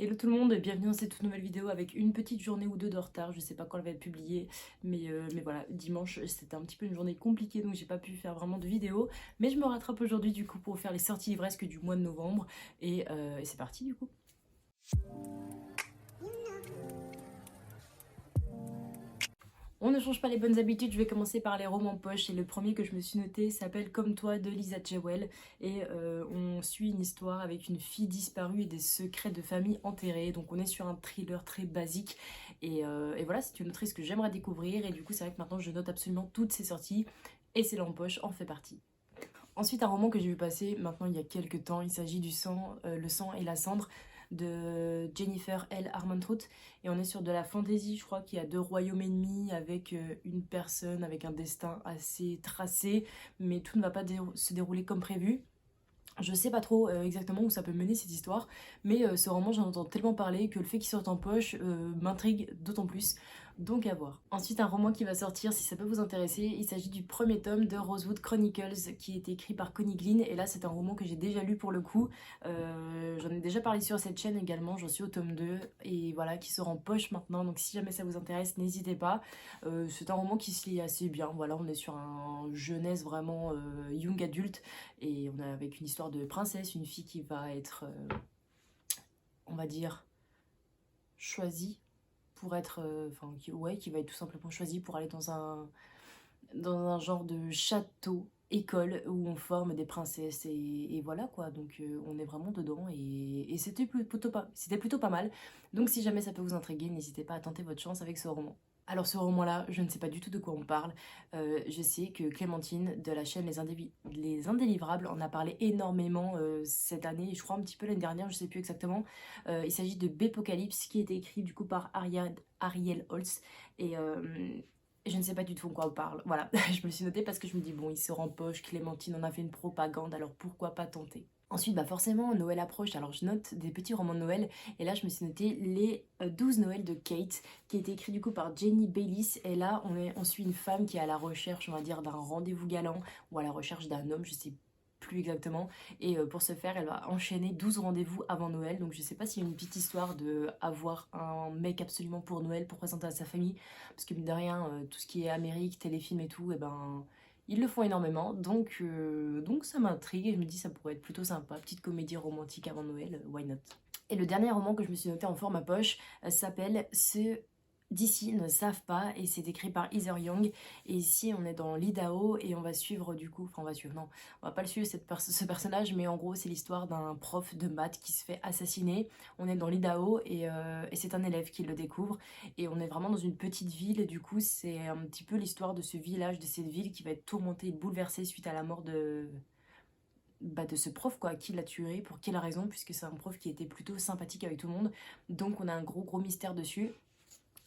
Hello tout le monde, bienvenue dans cette toute nouvelle vidéo avec une petite journée ou deux de retard. Je sais pas quand elle va être publiée, mais voilà, dimanche c'était un petit peu une journée compliquée donc j'ai pas pu faire vraiment de vidéo. Mais je me rattrape aujourd'hui du coup pour faire les sorties livresques du mois de novembre et c'est parti du coup. On ne change pas les bonnes habitudes, je vais commencer par les romans poche et le premier que je me suis noté s'appelle Comme toi de Lisa Jewell et on suit une histoire avec une fille disparue et des secrets de famille enterrés, donc on est sur un thriller très basique et voilà, c'est une autrice que j'aimerais découvrir et du coup c'est vrai que maintenant je note absolument toutes ses sorties et c'est en poche en fait partie. Ensuite, un roman que j'ai vu passer maintenant il y a quelques temps, il s'agit du sang, Le sang et la cendre de Jennifer L. Armentrout. Et on est sur de la fantasy, je crois qu'il y a deux royaumes ennemis avec une personne avec un destin assez tracé, mais tout ne va pas se dérouler comme prévu. Je sais pas trop exactement où ça peut mener cette histoire, mais ce roman j'en entends tellement parler que le fait qu'il sorte en poche m'intrigue d'autant plus, donc à voir. Ensuite un roman qui va sortir si ça peut vous intéresser, il s'agit du premier tome de Rosewood Chronicles qui est écrit par Connie Glynn et là c'est un roman que j'ai déjà lu pour le coup, j'en ai déjà parlé sur cette chaîne également, j'en suis au tome 2 et voilà qui sort en poche maintenant donc si jamais ça vous intéresse n'hésitez pas. C'est un roman qui se lit assez bien, voilà on est sur un jeunesse vraiment young adulte et on a avec une histoire de princesse, une fille qui va être, on va dire, choisie pour être, enfin, qui va être tout simplement choisie pour aller dans un genre de château, école où on forme des princesses et voilà quoi. Donc on est vraiment dedans et c'était plutôt pas mal. Donc si jamais ça peut vous intriguer, n'hésitez pas à tenter votre chance avec ce roman. Alors ce roman-là, je ne sais pas du tout de quoi on parle. Je sais que Clémentine de la chaîne Les Indélivrables en a parlé énormément cette année, et je crois un petit peu l'année dernière, je sais plus exactement. Il s'agit de Bépocalypse qui a été écrit du coup par Ariel Holtz et je ne sais pas du tout de quoi on parle. Voilà, je me suis notée parce que je me dis bon, il sort en poche, Clémentine en a fait une propagande, alors pourquoi pas tenter. Ensuite, bah forcément, Noël approche, alors je note des petits romans de Noël, et là je me suis noté les 12 Noëls de Kate, qui a été écrit du coup par Jenny Bayliss, et là on suit une femme qui est à la recherche, on va dire, d'un rendez-vous galant, ou à la recherche d'un homme, je sais plus exactement, et pour ce faire, elle va enchaîner 12 rendez-vous avant Noël, donc je sais pas s'il y a une petite histoire de avoir un mec absolument pour Noël, pour présenter à sa famille, parce que mine de rien, tout ce qui est Amérique, téléfilm et tout, et ben ils le font énormément, donc ça m'intrigue et je me dis ça pourrait être plutôt sympa, petite comédie romantique avant Noël, why not. Et le dernier roman que je me suis noté en format poche s'appelle Ce d'ici ne savent pas et c'est écrit par Heather Young et ici on est dans l'Idaho et on va suivre du coup, enfin on va suivre, non, on va pas le suivre ce personnage mais en gros c'est l'histoire d'un prof de maths qui se fait assassiner, on est dans l'Idaho et c'est un élève qui le découvre et on est vraiment dans une petite ville et du coup c'est un petit peu l'histoire de ce village, de cette ville qui va être tourmentée et bouleversée suite à la mort de ce prof quoi, qui l'a tué, pour quelle raison, puisque c'est un prof qui était plutôt sympathique avec tout le monde, donc on a un gros mystère dessus.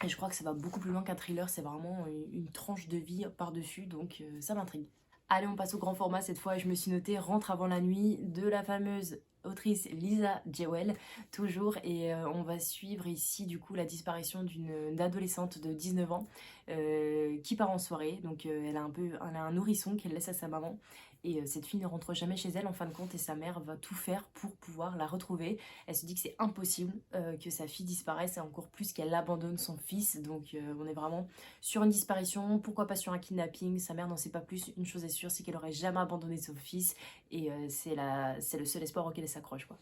Et je crois que ça va beaucoup plus loin qu'un thriller, c'est vraiment une tranche de vie par-dessus, donc ça m'intrigue. Allez, on passe au grand format cette fois et je me suis noté Rentre avant la nuit de la fameuse autrice Lisa Jewell, toujours, et on va suivre ici du coup la disparition d'une adolescente de 19 ans qui part en soirée, donc elle a un nourrisson qu'elle laisse à sa maman et cette fille ne rentre jamais chez elle en fin de compte et sa mère va tout faire pour pouvoir la retrouver. Elle se dit que c'est impossible que sa fille disparaisse et encore plus qu'elle abandonne son fils, donc on est vraiment sur une disparition, pourquoi pas sur un kidnapping, sa mère n'en sait pas plus, une chose est sûre c'est qu'elle aurait jamais abandonné son fils et c'est le seul espoir auquel elle s'accroche quoi.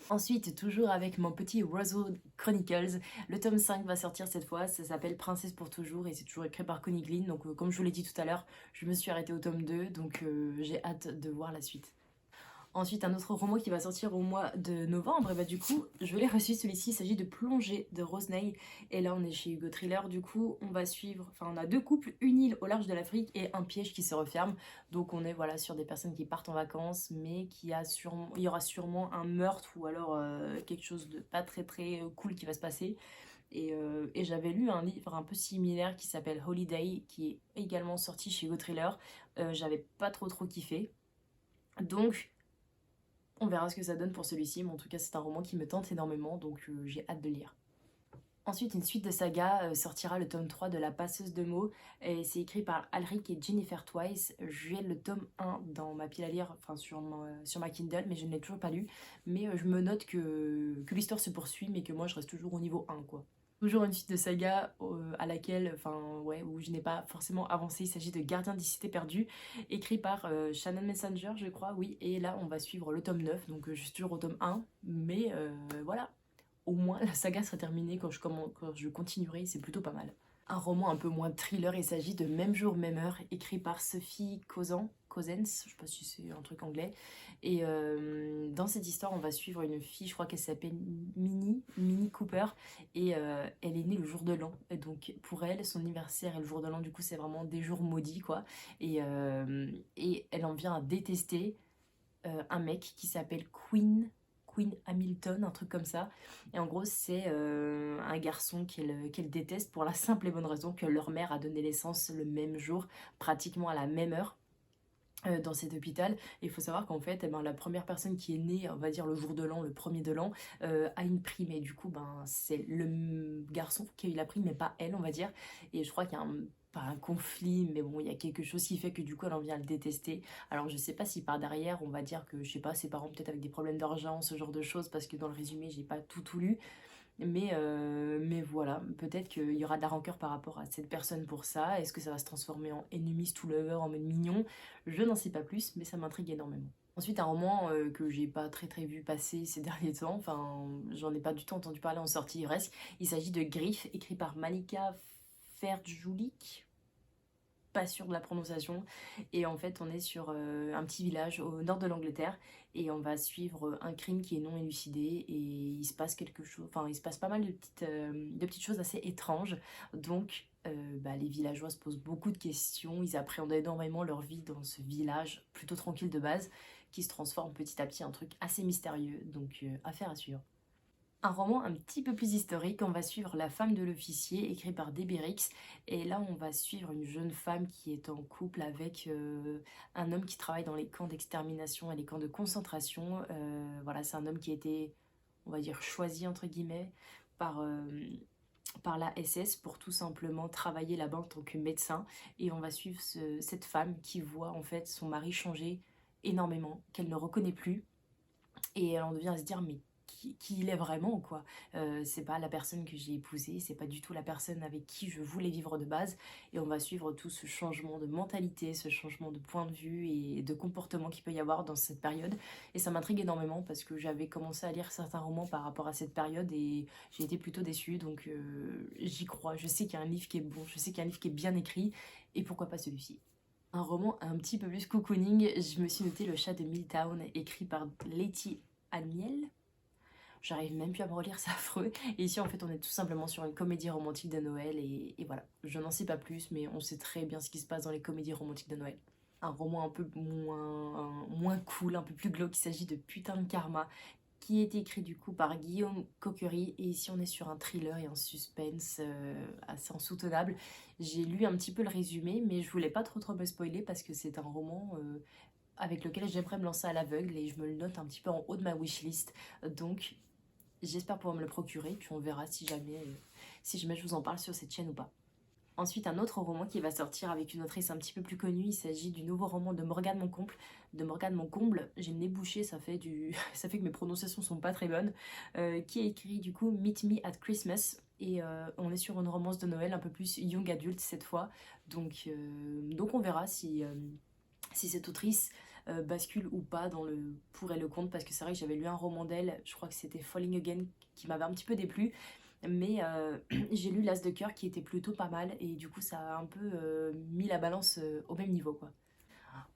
Ensuite, toujours avec mon petit Rosewood Chronicles, le tome 5 va sortir cette fois, ça s'appelle Princesse pour toujours et c'est toujours écrit par Connie Glynn, donc comme je vous l'ai dit tout à l'heure, je me suis arrêtée au tome 2, donc j'ai hâte de voir la suite. Ensuite, un autre roman qui va sortir au mois de novembre, et bah du coup, je l'ai reçu, celui-ci, il s'agit de Plongée de Rose Ney. Et là, on est chez Hugo Thriller, du coup, on va suivre, enfin, on a deux couples, une île au large de l'Afrique et un piège qui se referme. Donc, on est voilà sur des personnes qui partent en vacances, mais il y aura sûrement un meurtre ou alors quelque chose de pas très cool qui va se passer. Et j'avais lu un livre un peu similaire qui s'appelle Holiday, qui est également sorti chez Hugo Thriller. J'avais pas trop kiffé. Donc, on verra ce que ça donne pour celui-ci, mais en tout cas c'est un roman qui me tente énormément, donc j'ai hâte de lire. Ensuite, une suite de saga sortira le tome 3 de La Passeuse de mots. Et c'est écrit par Alric et Jennifer Twice. J'ai le tome 1 dans ma pile à lire, enfin sur ma Kindle, mais je ne l'ai toujours pas lu. Mais je me note que l'histoire se poursuit, mais que moi je reste toujours au niveau 1, quoi. Toujours une suite de saga à laquelle, enfin ouais, où je n'ai pas forcément avancé. Il s'agit de Gardien des cités perdues, écrit par Shannon Messenger, je crois, oui. Et là, on va suivre le tome 9, donc je suis toujours au tome 1. Mais voilà, au moins la saga sera terminée quand je continuerai, c'est plutôt pas mal. Un roman un peu moins thriller, il s'agit de Même jour, même heure, écrit par Sophie Cosens, je sais pas si c'est un truc anglais. Et dans cette histoire, on va suivre une fille, je crois qu'elle s'appelle Minnie Cooper, et elle est née le jour de l'an. Et donc pour elle, son anniversaire et le jour de l'an, du coup, c'est vraiment des jours maudits, quoi. Et elle en vient à détester un mec qui s'appelle Queen Hamilton, un truc comme ça. Et en gros, c'est un garçon qu'elle déteste pour la simple et bonne raison que leur mère a donné naissance le même jour, pratiquement à la même heure. Dans cet hôpital, et il faut savoir qu'en fait, eh ben, la première personne qui est née, on va dire le jour de l'an, le premier de l'an, a une prime, et du coup ben, c'est le garçon qui a eu la prime mais pas elle, on va dire. Et je crois qu'il y a pas un conflit, mais bon, il y a quelque chose qui fait que du coup elle en vient à le détester. Alors je sais pas si par derrière on va dire que, je sais pas, ses parents peut-être avec des problèmes d'argent, ce genre de choses, parce que dans le résumé j'ai pas tout lu. Mais voilà, peut-être qu'il y aura de la rancœur par rapport à cette personne pour ça. Est-ce que ça va se transformer en enemies to lover, en mode mignon? Je n'en sais pas plus, mais ça m'intrigue énormément. Ensuite, un roman que j'ai pas très vu passer ces derniers temps, enfin, j'en ai pas du tout entendu parler en sortie presque. Il s'agit de Griff, écrit par Malika Ferjulik, pas sûre de la prononciation. Et en fait, on est sur un petit village au nord de l'Angleterre, et on va suivre un crime qui est non élucidé, et il se passe quelque chose, enfin il se passe pas mal de petites choses assez étranges. Donc bah, les villageois se posent beaucoup de questions, ils appréhendent énormément leur vie dans ce village plutôt tranquille de base, qui se transforme petit à petit en un truc assez mystérieux. Donc affaire à suivre. Un roman un petit peu plus historique, on va suivre La femme de l'officier, écrit par Debbie Rix. Et là, on va suivre une jeune femme qui est en couple avec un homme qui travaille dans les camps d'extermination et les camps de concentration. Voilà, c'est un homme qui a été, on va dire, choisi, entre guillemets, par, euh, par la SS pour tout simplement travailler là-bas en tant que médecin. Et on va suivre cette femme qui voit en fait son mari changer énormément, qu'elle ne reconnaît plus, et elle en devient à se dire, mais qui il est vraiment, quoi. C'est pas la personne que j'ai épousée, c'est pas du tout la personne avec qui je voulais vivre de base. Et on va suivre tout ce changement de mentalité, ce changement de point de vue et de comportement qu'il peut y avoir dans cette période. Et ça m'intrigue énormément parce que j'avais commencé à lire certains romans par rapport à cette période et j'ai été plutôt déçue. Donc j'y crois. Je sais qu'il y a un livre qui est bon, je sais qu'il y a un livre qui est bien écrit, et pourquoi pas celui-ci. Un roman un petit peu plus cocooning, je me suis noté Le chat de Milltown, écrit par Letty Aniel. J'arrive même plus à me relire, c'est affreux. Et ici, en fait, on est tout simplement sur une comédie romantique de Noël, et voilà. Je n'en sais pas plus, mais on sait très bien ce qui se passe dans les comédies romantiques de Noël. Un roman un peu moins cool, un peu plus glauque, il s'agit de Putain de Karma, qui est écrit du coup par Guillaume Coquery. Et ici, on est sur un thriller et un suspense assez insoutenable. J'ai lu un petit peu le résumé, mais je voulais pas trop me spoiler parce que c'est un roman avec lequel j'aimerais me lancer à l'aveugle, et je me le note un petit peu en haut de ma wishlist. Donc j'espère pouvoir me le procurer, puis on verra si jamais je vous en parle sur cette chaîne ou pas. Ensuite, un autre roman qui va sortir avec une autrice un petit peu plus connue, il s'agit du nouveau roman de Morgane Moncomble. J'ai le nez bouché, ça fait ça fait que mes prononciations sont pas très bonnes. Qui a écrit du coup Meet Me at Christmas. Et on est sur une romance de Noël un peu plus young adulte cette fois. Donc on verra si cette autrice bascule ou pas dans le pour et le contre, parce que c'est vrai que j'avais lu un roman d'elle, je crois que c'était Falling Again, qui m'avait un petit peu déplu, mais j'ai lu L'As de cœur qui était plutôt pas mal, et du coup ça a un peu mis la balance au même niveau, quoi.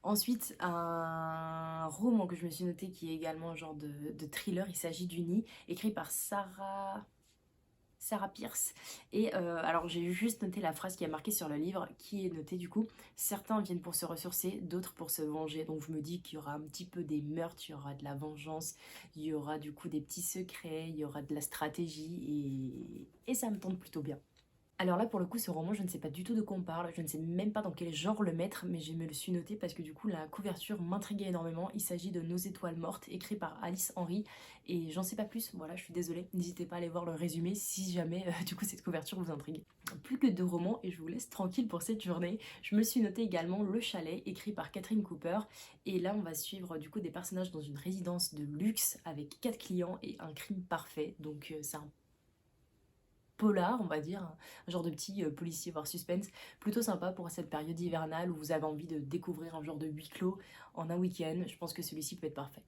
Ensuite, un roman que je me suis noté qui est également un genre de thriller, il s'agit du Nid, écrit par Sarah Pierce. Et alors j'ai juste noté la phrase qui a marqué sur le livre, qui est notée du coup: certains viennent pour se ressourcer, d'autres pour se venger. Donc je me dis qu'il y aura un petit peu des meurtres, il y aura de la vengeance, il y aura du coup des petits secrets, il y aura de la stratégie, et ça me tente plutôt bien. Alors là, pour le coup, ce roman, je ne sais pas du tout de quoi on parle, je ne sais même pas dans quel genre le mettre, mais je me le suis noté parce que du coup, la couverture m'intriguait énormément. Il s'agit de Nos étoiles mortes, écrit par Alice Henry, et j'en sais pas plus, voilà, je suis désolée. N'hésitez pas à aller voir le résumé si jamais, du coup, cette couverture vous intrigue. Plus que 2 romans, et je vous laisse tranquille pour cette journée, je me suis noté également Le Chalet, écrit par Catherine Cooper, et là, on va suivre du coup des personnages dans une résidence de luxe avec 4 clients et un crime parfait, donc c'est un polar, on va dire, un genre de petit policier voire suspense, plutôt sympa pour cette période hivernale où vous avez envie de découvrir un genre de huis clos en un week-end. Je pense que celui-ci peut être parfait.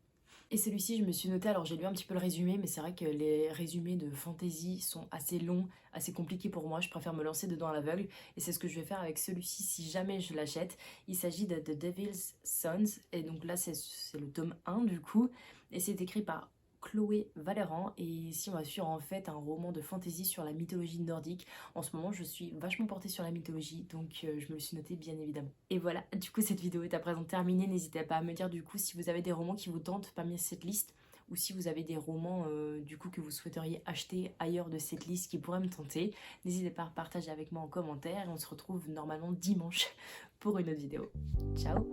Et celui-ci, je me suis noté, alors j'ai lu un petit peu le résumé, mais c'est vrai que les résumés de fantasy sont assez longs, assez compliqués pour moi. Je préfère me lancer dedans à l'aveugle, et c'est ce que je vais faire avec celui-ci si jamais je l'achète. Il s'agit de The Devil's Sons, et donc là c'est le tome 1 du coup, et c'est écrit par Chloé Valéran, et ici on va suivre en fait un roman de fantasy sur la mythologie nordique. En ce moment je suis vachement portée sur la mythologie, donc je me le suis noté bien évidemment. Et voilà, du coup cette vidéo est à présent terminée. N'hésitez pas à me dire du coup si vous avez des romans qui vous tentent parmi cette liste, ou si vous avez des romans du coup que vous souhaiteriez acheter ailleurs de cette liste qui pourraient me tenter. N'hésitez pas à partager avec moi en commentaire, et on se retrouve normalement dimanche pour une autre vidéo. Ciao!